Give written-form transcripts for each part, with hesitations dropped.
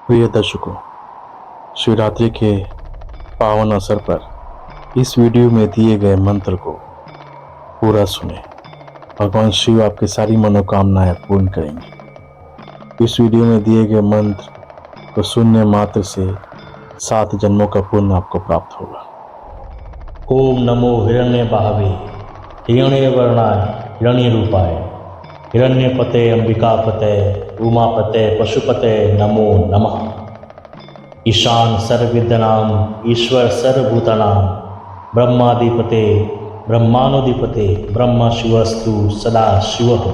प्रिय दर्शकों, शिवरात्रि के पावन अवसर पर इस वीडियो में दिए गए मंत्र को पूरा सुने। भगवान शिव आपकी सारी मनोकामनाएं पूर्ण करेंगे। इस वीडियो में दिए गए मंत्र को सुनने मात्र से 7 जन्मों का पुण्य आपको प्राप्त होगा। ओम नमो हिरण्य बाहवे हिरण्य वर्णाय हिरण्य रूपाय हिरण्यपते अंबिकापते उमापते पशुपते नमो नमः। ईशान सर्वविद्यानाम ईश्वर सर्वभूतानां ब्रह्माधिपते ब्रह्मानुधिपते ब्रह्म शिवस्तु सदा शिवः।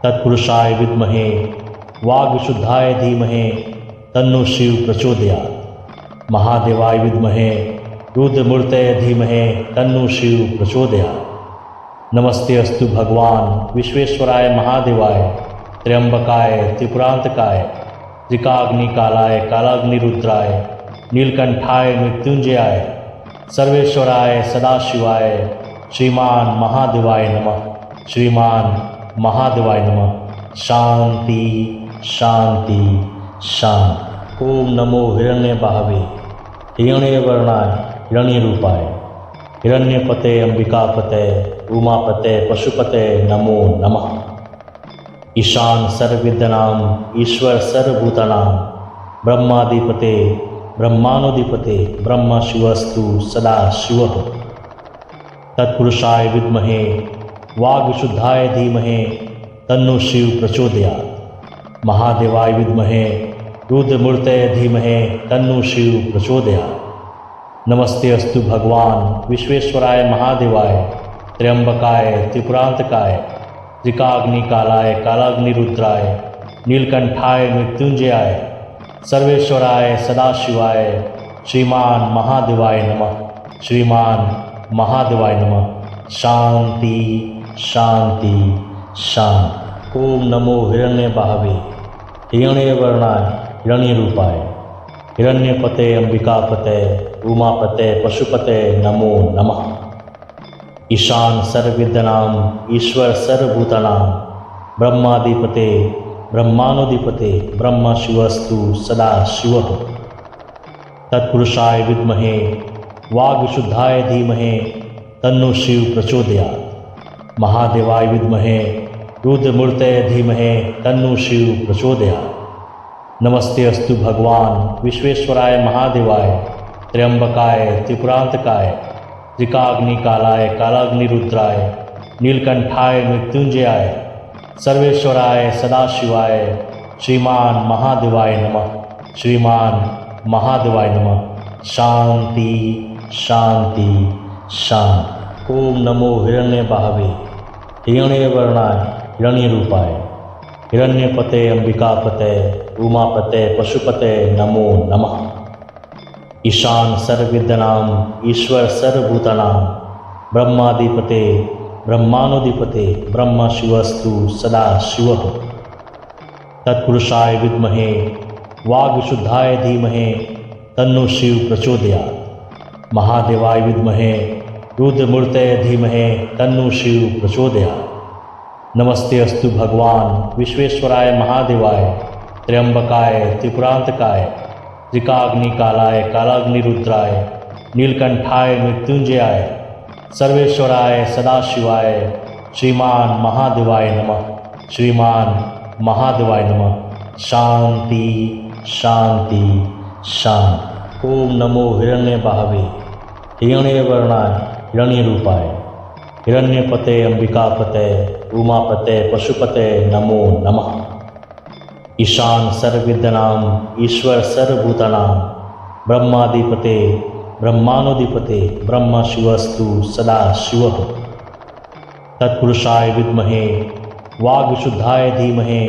तत्पुरुषाय विद्महे वाग्विशुद्धाय धीमहि तन्नो शिव प्रचोदयात्। महादेवाय विद्महे रुद्रमूर्तये धीमहि तन्नो शिव प्रचोदयात्। नमस्ते अस्तु भगवान विश्वेश्वराय महादेवाय त्र्यंबकाय त्रिपुरांतकाय त्रिकाग्निकालाय कालाग्निरुद्राय नीलकंठाय मृत्युंजयाय सर्वेश्वराय सदाशिवाय श्रीमान महादेवाय नमः। श्रीमान महादेवाय नमः। शांति शांति शांति। ओम नमो हिरण्य बाहवे हिरण्य वर्णाय हिरण्य रूपाय हिरण्यपते अंबिकापते उमापते पशुपते नमो नमः। ईशान सर्वविद्यानाम ईश्वर सर्वभूतानां ब्रह्माधिपते ब्रह्मानुधिपते ब्रह्म शिवस्तु सदा शिवः। तत्पुरुषाय विद्महे वाग्विशुद्धाय धीमहि तन्नो शिव प्रचोदयात्। महादेवाय विद्महे रुद्रमूर्तये धीमहि तन्नो शिव प्रचोदयात्। नमस्ते अस्तु भगवान विश्वेश्वराय महादेवाय त्र्यंबकाय त्रिपुरांतकाय त्रिकाग्निकालाय कालाग्निरुद्राय नीलकंठाय मृत्युंजयाय सर्वेश्वराय सदाशिवाय श्रीमान महादेवाय नमः। श्रीमान महादेवाय नमः। शांति शांति शांति। ओम नमो हिरण्य बाहवे हिरण्य वर्णाय हिरण्य रूपाय हिरण्यपते अंबिकापते उमापते पशुपते नमो नमः। ईशान सर्वविद्यानाम ईश्वर सर्वभूतानां ब्रह्माधिपते ब्रह्मानुधिपते ब्रह्म शिवस्तु सदा शिवः। तत्पुरुषाय विद्महे वाग्विशुद्धाय धीमहि तन्नो शिव प्रचोदयात्। महादेवाय विद्महे रुद्रमूर्तये धीमहि तन्नो शिव प्रचोदयात्। नमस्ते अस्तु भगवान विश्वेश्वराय महादेवाय त्र्यंबकाय त्रिपुरांतकाय त्रिकाग्निकालाय कालाग्निरुद्राय नीलकंठाय मृत्युंजयाय सर्वेश्वराय सदाशिवाय श्रीमान महादेवाय नमः। श्रीमान महादेवाय नमः। शांति शांति शांति। ओम नमो हिरण्य बाहवे हिरण्य वर्णाय हिरण्य रूपाय हिरण्यपते अंबिकापते उमापते पशुपते नमो नमः। ईशान सर्वविद्यानाम ईश्वर सर्वभूतानां ब्रह्माधिपते ब्रह्मानुधिपते ब्रह्म शिवस्तु सदा शिवः। तत्पुरुषाय विद्महे वाग्विशुद्धाय धीमहि तन्नो शिव प्रचोदयात्। महादेवाय विद्महे रुद्रमूर्तये धीमहि तन्नो शिव प्रचोदयात्। नमस्ते अस्तु भगवान विश्वेश्वराय महादेवाय त्र्यंबकाय त्रिपुरांतकाय त्रिकाग्निकालाय कालाग्निरुद्राय नीलकंठाय मृत्युंजयाय सर्वेश्वराय सदाशिवाय श्रीमान महादेवाय नमः। श्रीमान महादेवाय नमः। शांति शांति शांति। ओम नमो हिरण्य बाहवे हिरण्य वर्णाय हिरण्य रूपाय हिरण्यपते अंबिकापते उमापते पशुपते नमो नमः। ईशान सर्वविद्यानाम ईश्वर सर्वभूतानां ब्रह्माधिपते ब्रह्मानुधिपते ब्रह्म शिवस्तु सदा शिवः। तत्पुरुषाय विद्महे वाग्विशुद्धाय धीमहि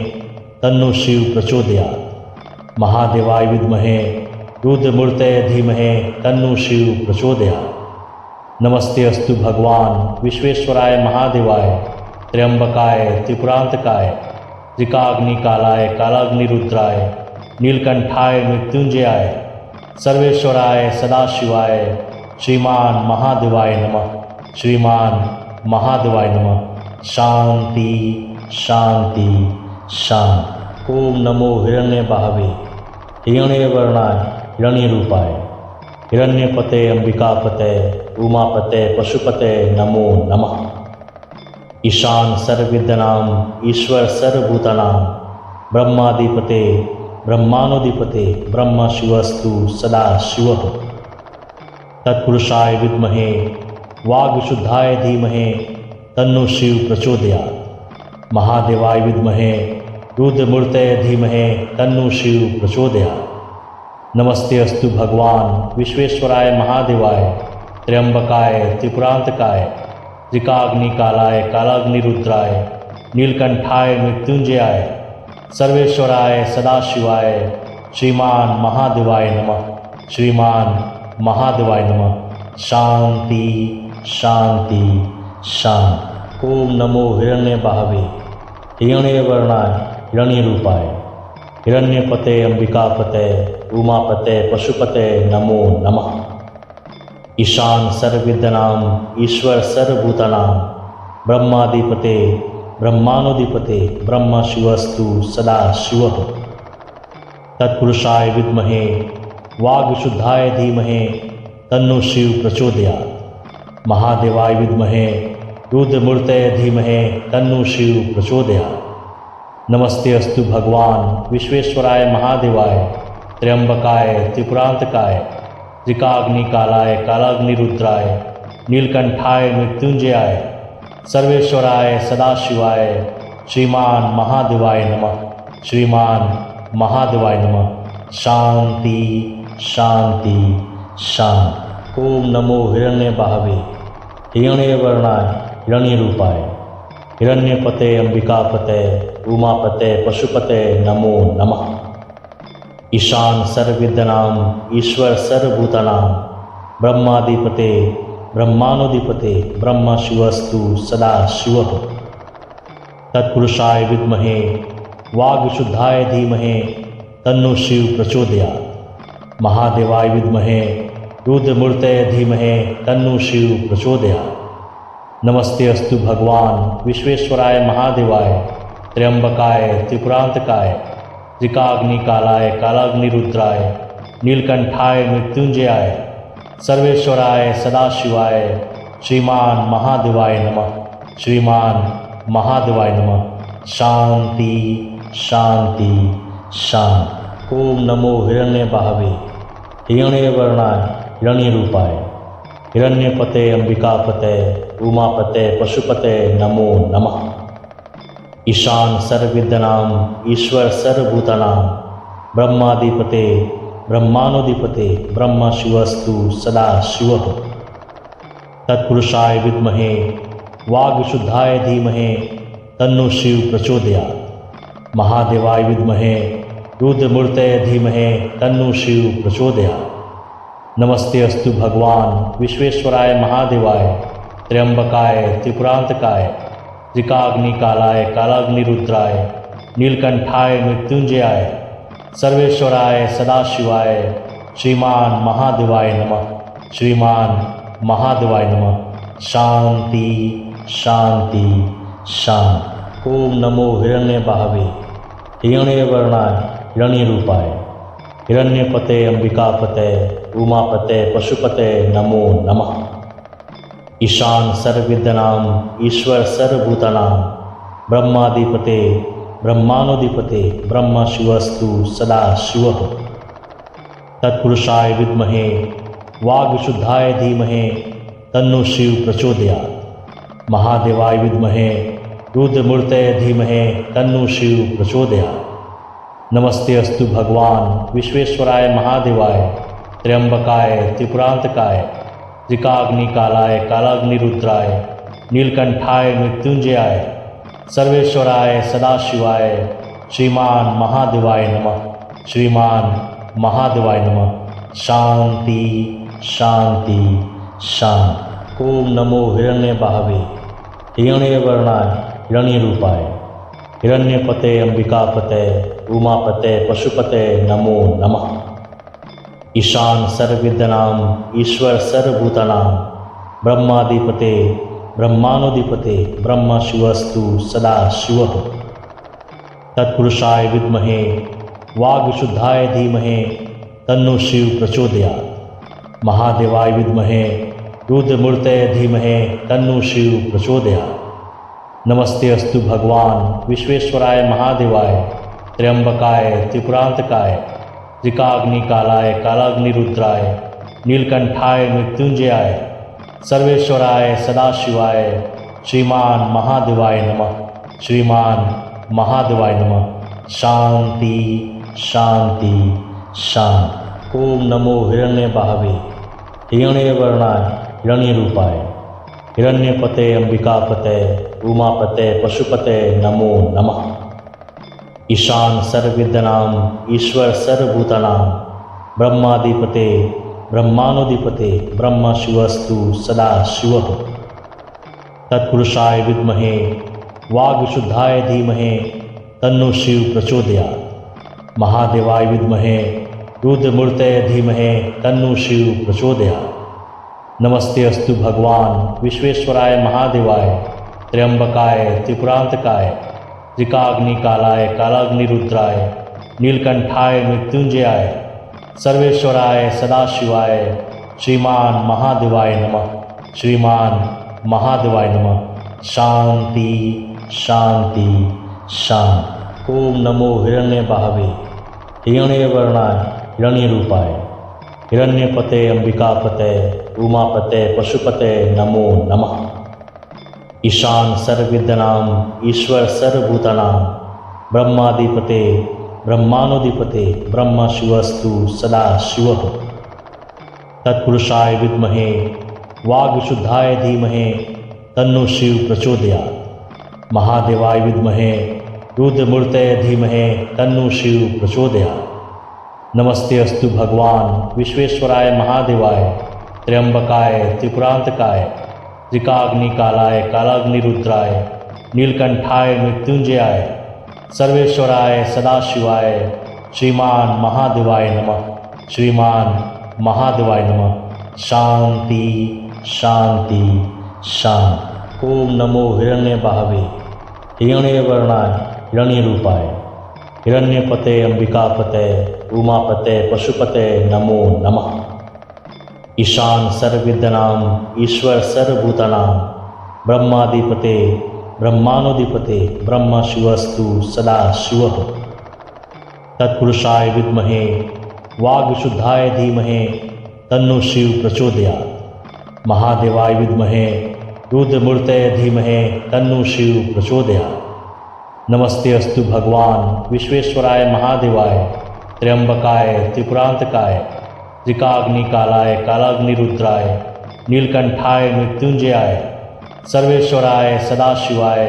तन्नो शिव प्रचोदयात्। महादेवाय विद्महे रुद्रमूर्तये धीमहि तन्नो शिव प्रचोदयात्। नमस्ते अस्तु भगवान विश्वेश्वराय महादेवाय त्र्यंबकाय त्रिपुरांतकाय त्रिकाग्निकालाय कालाग्निरुद्राय नीलकंठाय मृत्युंजयाय सर्वेश्वराय सदाशिवाय श्रीमान महादेवाय नमः। श्रीमान महादेवाय नमः। शांति शांति शांति। ओम नमो हिरण्य बाहवे हिरण्यवर्णाय हिरण्यरूपाय हिरण्यपते अंबिकापते उमापते पशुपते नमो नमः। ईशान सर्वविद्यानां ईश्वर सर्वभूतानां ब्रह्माधिपते ब्रह्मानुधिपते ब्रह्म शिवस्तु सदा शिवः। तत्पुरुषाय विद्महे वाग्विशुद्धाय धीमहि तन्नो शिव प्रचोदयात्। महादेवाय विद्महे रुद्रमूर्तये धीमहि तन्नो शिव प्रचोदयात्। नमस्ते अस्तु भगवान विश्वेश्वराय महादेवाय त्र्यंबकाय त्रिपुरांतकाय त्रिकाग्निकालाय कालाग्निरुद्राय नीलकंठाय मृत्युंजयाय सर्वेश्वराय सदाशिवाय श्रीमान महादेवाय नमः। श्रीमान महादेवाय नमः। शांति शांति शांति। ओम नमो हिरण्यबाहवे हिरण्यवर्णाय हिरण्यरूपाय हिरण्यपते अंबिकापते उमापते पशुपते नमो नमः। ईशान सर्वविद्यानां ईश्वर सर्वभूतानां ब्रह्माधिपते ब्रह्मानुधिपते ब्रह्म शिवस्तु सदा शिवः। तत्पुरुषाय विद्महे वाग्विशुद्धाय धीमहि तन्नो शिव प्रचोदयात्। महादेवाय विद्महे रुद्रमूर्तये धीमहि तन्नो शिव प्रचोदयात्। नमस्ते अस्तु भगवान विश्वेश्वराय महादेवाय त्र्यंबकाय त्रिपुरांतकाय त्रिकाग्निकालाय कालाग्निरुद्राय नीलकंठाय मृत्युंजयाय सर्वेश्वराय सदाशिवाय श्रीमान महादेवाय नमः। श्रीमान महादेवाय नमः। शांति शांति शांति। ओम नमो हिरण्यबाहवे हिरण्यवर्णाय हिरण्यरूपाय हिरण्यपते अंबिकापते उमापते पशुपते नमो नमः। ईशान सर्वविद्यानां ईश्वर सर्वभूतानां ब्रह्माधिपते ब्रह्मानुधिपते ब्रह्म शिवस्तु सदा शिवः। तत्पुरुषाय विद्महे वाग्विशुद्धाय धीमहि तन्नो शिव प्रचोदयात्। महादेवाय विद्महे रुद्रमूर्तये धीमहि तन्नो शिव प्रचोदयात्। नमस्ते अस्तु भगवान विश्वेश्वराय महादेवाय त्र्यंबकाय त्रिपुरांतकाय त्रिकाग्निकालाय कालाग्निरुद्राय नीलकंठाय मृत्युंजयाय सर्वेश्वराय सदाशिवाय श्रीमान महादेवाय नमः। श्रीमान महादेवाय नमः। शांति शांति शांति। ओम नमो हिरण्यबाहवे हिरण्यवर्णाय हिरण्यरूपाय हिरण्यपते अंबिकापते उमापते पशुपते नमो नमः। ईशान सर्वविद्यानां ईश्वर सर्वभूतानां ब्रह्माधिपते ब्रह्मानुधिपते ब्रह्म शिवस्तु सदा शिवः। तत्पुरुषाय विद्महे वाग्विशुद्धाय धीमहि तन्नो शिव प्रचोदयात्। महादेवाय विद्महे रुद्रमूर्तये धीमहि तन्नो शिव प्रचोदयात्। नमस्ते अस्तु भगवान विश्वेश्वराय महादेवाय त्र्यंबकाय त्रिपुरांतकाय त्रिकाग्निकालाय कालाग्निरुद्राय नीलकंठाय मृत्युंजयाय सर्वेश्वराय सदाशिवाय श्रीमान महादेवाय नमः। श्रीमान महादेवाय नमः। शांति शांति शांति। ओम नमो हिरण्यबाहवे हिरण्यवर्णाय हिरण्यरूपाय हिरण्यपते अंबिकापते उमापते पशुपते नमो नमः। ईशान सर्वविद्यानां ईश्वर सर्वभूतानां ब्रह्माधिपते ब्रह्मानुधिपते ब्रह्म शिवस्तु सदा शिवः। तत्पुरुषाय विद्महे वाग्विशुद्धाय धीमहि तन्नो शिव प्रचोदयात्। महादेवाय विद्महे रुद्रमूर्तये धीमहि तन्नो शिव प्रचोदयात्। नमस्ते अस्तु भगवान विश्वेश्वराय महादेवाय त्र्यंबकाय त्रिपुरांतकाय त्रिकाग्निकालाय कालाग्निरुद्राय नीलकंठाय मृत्युंजयाय सर्वेश्वराय सदाशिवाय श्रीमान महादेवाय नमः। श्रीमान महादेवाय नमः। शांति शांति शांति। ओम नमो हिरण्यबाहवे हिरण्यवर्णाय हिरण्यरूपाय हिरण्यपते अंबिकापते उमापते पशुपते नमो नमः। ईशान सर्वविद्यानां ईश्वर सर्वभूतानां ब्रह्माधिपते ब्रह्मानुधिपते ब्रह्म शिवस्तु सदा शिवः। तत्पुरुषाय विद्महे वागशुद्धाय धीमहि तन्नो शिव प्रचोदयात्। महादेवाय विद्महे रुद्रमूर्तये धीमहि तन्नो शिव प्रचोदयात्। नमस्ते अस्तु भगवान विश्वेश्वराय महादेवाय त्र्यंबकाय त्रिपुरांतकाय त्रिकाग्निकालाय कालाग्निरुद्राय नीलकंठाय मृत्युंजयाय सर्वेश्वराय सदाशिवाय श्रीमान महादेवाय नमः। श्रीमान महादेवाय नमः। शांति शांति शांति। ओम नमो हिरण्य बाहवे हिरण्यवर्णाय हिरण्यरूपाय हिरण्यपते अंबिकापते उमापते पशुपते नमो नमः। ईशान सर्वविद्यानाम ईश्वर सर्वभूतानां ब्रह्माधिपते ब्रह्मानुधिपते ब्रह्म शिवस्तु सदा शिवः। तत्पुरुषाय विद्महे वागशुद्धाय धीमहि तन्नो शिव प्रचोदयात्। महादेवाय विद्महे रुद्रमूर्तये धीमहि तन्नो शिव प्रचोदयात्। नमस्ते अस्तु भगवान विश्वेश्वराय महादेवाय त्र्यंबकाय त्रिपुरांतकाय त्रिकाग्निकालाय कालाग्निरुद्राय नीलकंठाय मृत्युंजयाय सर्वेश्वराय सदाशिवाय श्रीमान महादेवाय नमः। श्रीमान महादेवाय नमः। शांति शांति शांति। ओम नमो हिरण्य बाहवे हिरण्यवर्णाय हिरण्यरूपाय हिरण्यपते अंबिकापते उमापते पशुपते नमो नमः। ईशान सर्वविद्यानाम ईश्वर सर्वभूतानां ब्रह्माधिपते ब्रह्मानुधिपते ब्रह्म शिवस्तु सदा शिवः। तत्पुरुषाय विद्महे वागशुद्धाय धीमहि तन्नो शिव प्रचोदयात्। महादेवाय विद्महे रुद्रमूर्तये धीमहि तन्नो शिव प्रचोदयात्। नमस्ते अस्तु भगवान विश्वेश्वराय महादेवाय त्र्यंबकाय त्रिपुरांतकाय त्रिकाग्निकालाय कालाग्निरुद्राय नीलकंठाय मृत्युंजयाय सर्वेश्वराय सदाशिवाय श्रीमान महादेवाय नमः। श्रीमान महादेवाय नमः। शांति शांति शांति। ओम नमो हिरण्य बाहवे हिरण्यवर्णाय हिरण्यरूपाय हिरण्यपते अंबिकापते उमापते पशुपते नमो नमः। ईशान सर्वविद्यानाम ईश्वर सर्वभूतानां ब्रह्माधिपते ब्रह्मानुधिपते ब्रह्म शिवस्तु सदा शिवः। तत्पुरुषाय विद्महे वागशुद्धाय धीमहि तन्नो शिव प्रचोदयात्। महादेवाय विद्महे रुद्रमूर्तये धीमहि तन्नो शिव प्रचोदयात्। नमस्ते अस्तु भगवान विश्वेश्वराय महादेवाय त्र्यंबकाय त्रिपुरांतकाय त्रिकाग्निकालाय कालाग्निरुद्राय नीलकंठाय मृत्युंजयाय सर्वेश्वराय सदाशिवाय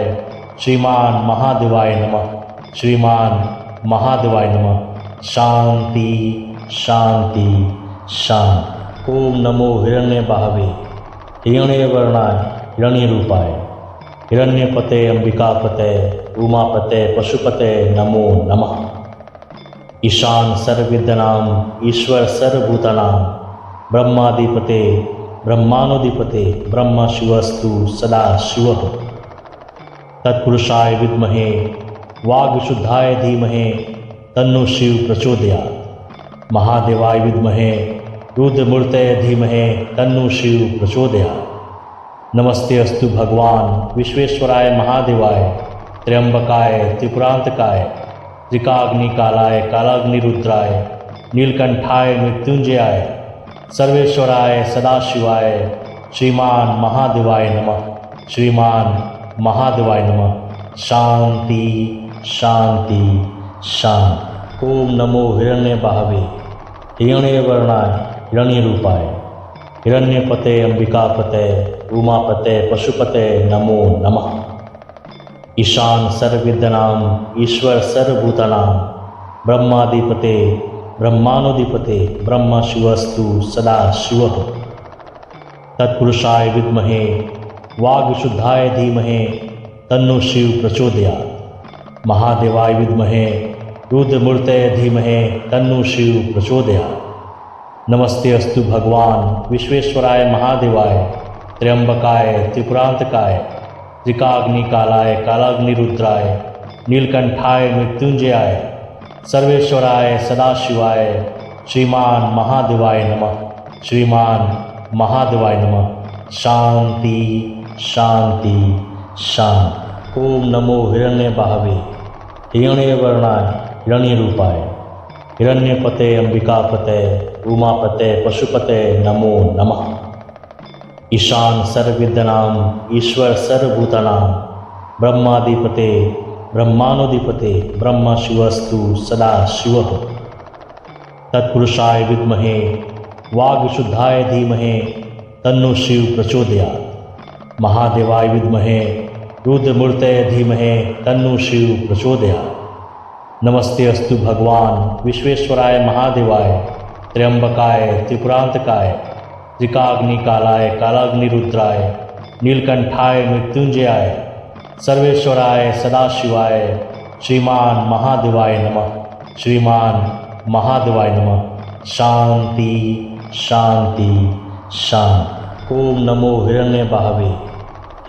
श्रीमान महादेवाय नमः। श्रीमान महादेवाय नमः। शांति शांति शांति। ओम नमो हिरण्य बाहवे हिरण्यवर्णाय हिरण्यरूपाय हिरण्यपते अंबिकापते उमापते पशुपते नमो नमः। ईशान सर्वविद्यानाम ईश्वर सर्वभूतानां ब्रह्माधिपते ब्रह्मानुधिपते ब्रह्म शिवस्तु सदा शिवः। तत्पुरुषाय विद्महे वागशुद्धाय धीमहि तन्नो शिव प्रचोदयात्। महादेवाय विद्महे रुद्रमूर्तये धीमहि तन्नो शिव प्रचोदयात्। नमस्ते अस्तु भगवान विश्वेश्वराय महादेवाय त्र्यंबकाय त्रिपुरांतकाय त्रिकाग्निकालाय कालाग्निरुद्राय नीलकंठाय मृत्युंजयाय सर्वेश्वराय सदाशिवाय श्रीमान महादेवाय नमः। श्रीमान महादेवाय नमः। शांति शांति शांति। ओम नमो हिरण्य बाहवे हिरण्यवर्णाय हिरण्यरूपाय हिरण्यपते अंबिकापते उमापते पशुपते नमो नमः। ईशान सर्वविद्यानाम ईश्वर सर्वभूतानां ब्रह्माधिपते ब्रह्मानुधिपते ब्रह्म शिवस्तु सदा शिवः। तत्पुरुषाय विद्महे वागशुद्धाय धीमहि तन्नो शिव प्रचोदयात्। महादेवाय विद्महे रुद्रमूर्तये धीमहि तन्नो शिव प्रचोदयात्। नमस्ते अस्तु भगवान विश्वेश्वराय महादेवाय त्र्यंबकाय त्रिपुरांतकाय त्रिकाग्निकालाय कालाग्निरुद्राय नीलकंठाय मृत्युंजयाय सर्वेश्वराय सदाशिवाय श्रीमान महादेवाय नमः। श्रीमान महादेवाय नमः। शांति शांति शांति। ओम नमो हिरण्य बाहवे हिरण्य वर्णाय हिरण्य रूपाय हिरण्यपते अंबिकापते उमापते पशुपते नमो नमः। ईशान सर्वविद्यानां ईश्वर सर्वभूतानां ब्रह्माधिपते ब्रह्मानुधिपते ब्रह्म शिवस्तु सदा शिवः। तत्पुरुषाय विद्महे वागशुद्धाय धीमहि तन्नो शिव प्रचोदयात्। महादेवाय विद्महे रुद्रमूर्तये धीमहि तन्नो शिव प्रचोदयात्। नमस्ते अस्तु भगवान विश्वेश्वराय महादेवाय त्र्यंबकाय त्रिपुरांतकाय त्रिकाग्निकालाय कालाग्निरुद्राय नीलकंठाय मृत्युंजयाय सर्वेश्वराय सदाशिवाय श्रीमान महादेवाय नमः। श्रीमान महादेवाय नमः। शांति शांति शांति। ओम नमो हिरण्य बाहवे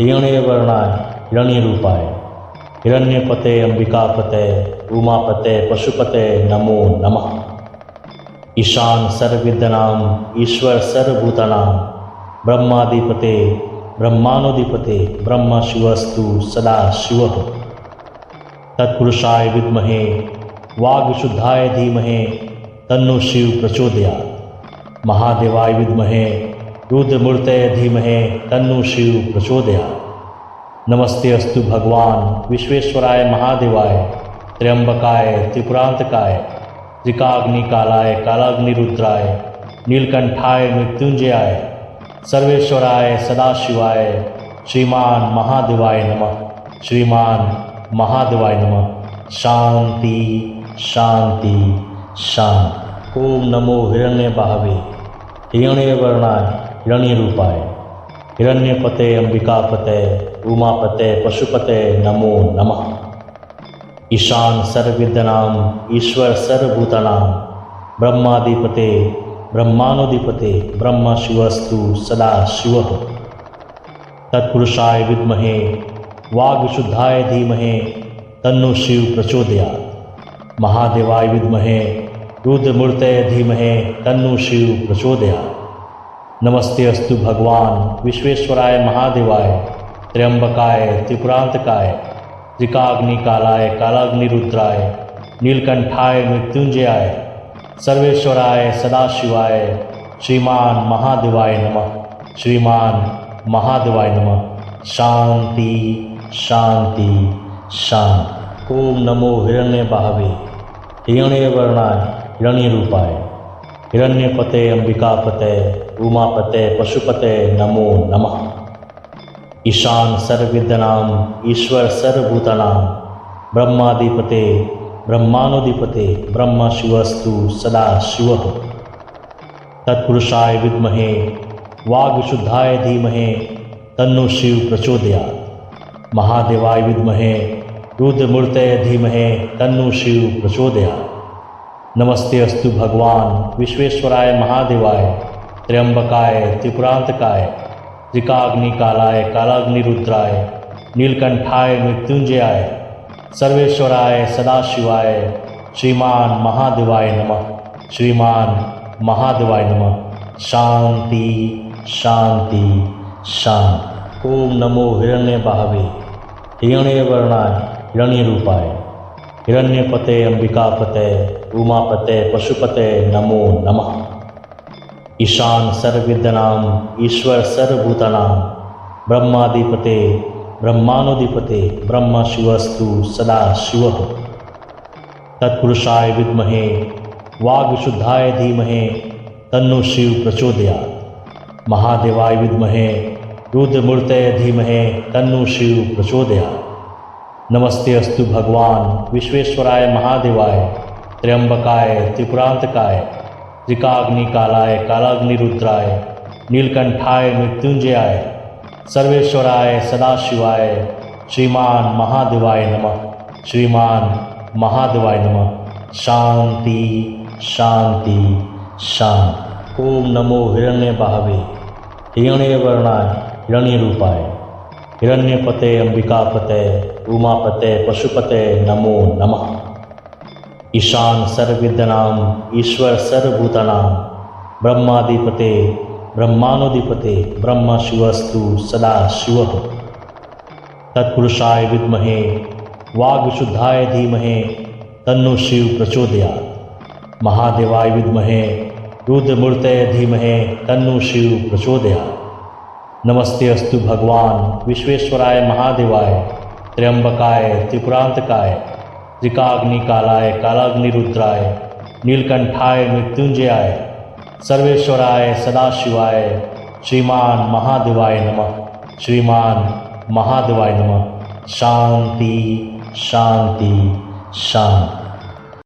हिरण्य वर्णाय हिरण्य रूपाय हिरण्यपते अंबिकापते उमापते पशुपते नमो नमः। ईशान सर्वविद्यानां ईश्वर सर्वभूतानां ब्रह्माधिपते ब्रह्मानुधिपते ब्रह्म शिवस्तु सदा शिवः। तत्पुरुषाय विद्महे वागशुद्धाय धीमहि तन्नो शिव प्रचोदयात्। महादेवाय विद्महे रुद्रमूर्तये धीमहि तन्नो शिव प्रचोदयात्। नमस्ते अस्तु भगवान विश्वेश्वराय महादेवाय त्र्यंबकाय त्रिपुरांतकाय त्रिकाग्निकालाय कालाग्निरुद्राय नीलकंठाय मृत्युंजयाय सर्वेश्वराय सदाशिवाय श्रीमान महादेवाय नमः। श्रीमान महादेवाय नमः। शांति शांति शांति। ओम नमो हिरण्य बाहवे हिरण्य वर्णाय हिरण्य रूपाय हिरण्यपते अंबिकापते उमापते पशुपते नमो नमः। ईशान सर्वविद्यानां ईश्वर सर्वभूतानां ब्रह्माधिपते ब्रह्मानुधिपते ब्रह्म शिवस्तु सदा शिवः। तत्पुरुषाय विद्महे वागशुद्धाय धीमहि तन्नो शिव प्रचोदयात्। महादेवाय विद्महे रुद्रमूर्तये धीमहि तन्नो शिव प्रचोदयात्। नमस्ते अस्तु भगवान विश्वेश्वराय महादेवाय त्र्यंबकाय त्रिपुरांतकाय त्रिकाग्निकालाय कालाग्निरुद्राय नीलकंठाय मृत्युंजयाय सर्वेश्वराय सदाशिवाय श्रीमान महादेवाय नमः। श्रीमान महादेवाय नमः। शांति शांति शांति। ओम नमो हिरण्य बाहवे हिरण्य वर्णाय हिरण्य रूपाय हिरण्यपते अंबिकापते उमापते पशुपते नमो नमः। ईशान सर्वविद्यानां ईश्वर सर्वभूतानां ब्रह्माधिपते ब्रह्मानुधिपते ब्रह्म शिवस्तु सदा शिवः। तत्पुरुषाय विद्महे वागशुद्धाय धीमहि तन्नो शिव प्रचोदयात्। महादेवाय विद्महे रुद्रमूर्तये धीमहि तन्नो शिव प्रचोदयात्। नमस्ते अस्तु भगवान विश्वेश्वराय महादेवाय त्र्यंबकाय त्रिपुरांतकाय त्रिकाग्निकालाय कालाग्निरुद्राय नीलकंठाय मृत्युंजयाय सर्वेश्वराय सदाशिवाय श्रीमान महादेवाय नमः। श्रीमान महादेवाय नमः। शांति शांति शांति। ओम नमो हिरण्य बाहवे हिरण्य वर्णाय हिरण्य रूपाय हिरण्यपते अंबिकापते उमापते पशुपते नमो नमः। ईशान सर्वविद्यानां ईश्वर सर्वभूतानां ब्रह्माधिपते ब्रह्मानुधिपते ब्रह्म शिवस्तु सदा शिवः। तत्पुरुषाय विद्महे वागशुद्धाय धीमहि तन्नो शिव प्रचोदयात्। महादेवाय विद्महे रुद्रमूर्तये धीमहि तन्नो शिव प्रचोदयात्। नमस्ते अस्तु भगवान विश्वेश्वराय महादेवाय त्र्यंबकाय त्रिपुरांतकाय त्रिकाग्निकालाय कालाग्निरुद्राय नीलकंठाय मृत्युंजयाय सर्वेश्वराय सदाशिवाय श्रीमान महादेवाय नमः। श्रीमान महादेवाय नमः। शांति शांति शांति। ओम नमो हिरण्य बाहवे हिरण्य वर्णाय हिरण्य रूपाय हिरण्यपते अंबिकापते उमापते पशुपते नमो नमः। ईशान सर्वविद्यानाम ईश्वर सर्वभूतानां ब्रह्माधिपते ब्रह्मानुधिपते ब्रह्म शिवस्तु सदा शिव तत्पुरुषाय विद्महे वाग्विशुद्धाय धीमहे तन्नो शिव प्रचोदयात् महादेवाय विद्महे रुद्रमूर्तये धीमहे तन्नो शिव प्रचोदयात्। नमस्ते अस्तु भगवान विश्वेश्वराय महादेवाय त्र्यंबकाय त्रिपुरांतकाय त्रिकाग्निकालाय कालाग्निरुद्राय नीलकंठाय मृत्युंजयाय सर्वेश्वराय सदाशिवाय श्रीमान महादेवाय नमः। श्रीमान महादेवाय नमः। शांति शांति शांति।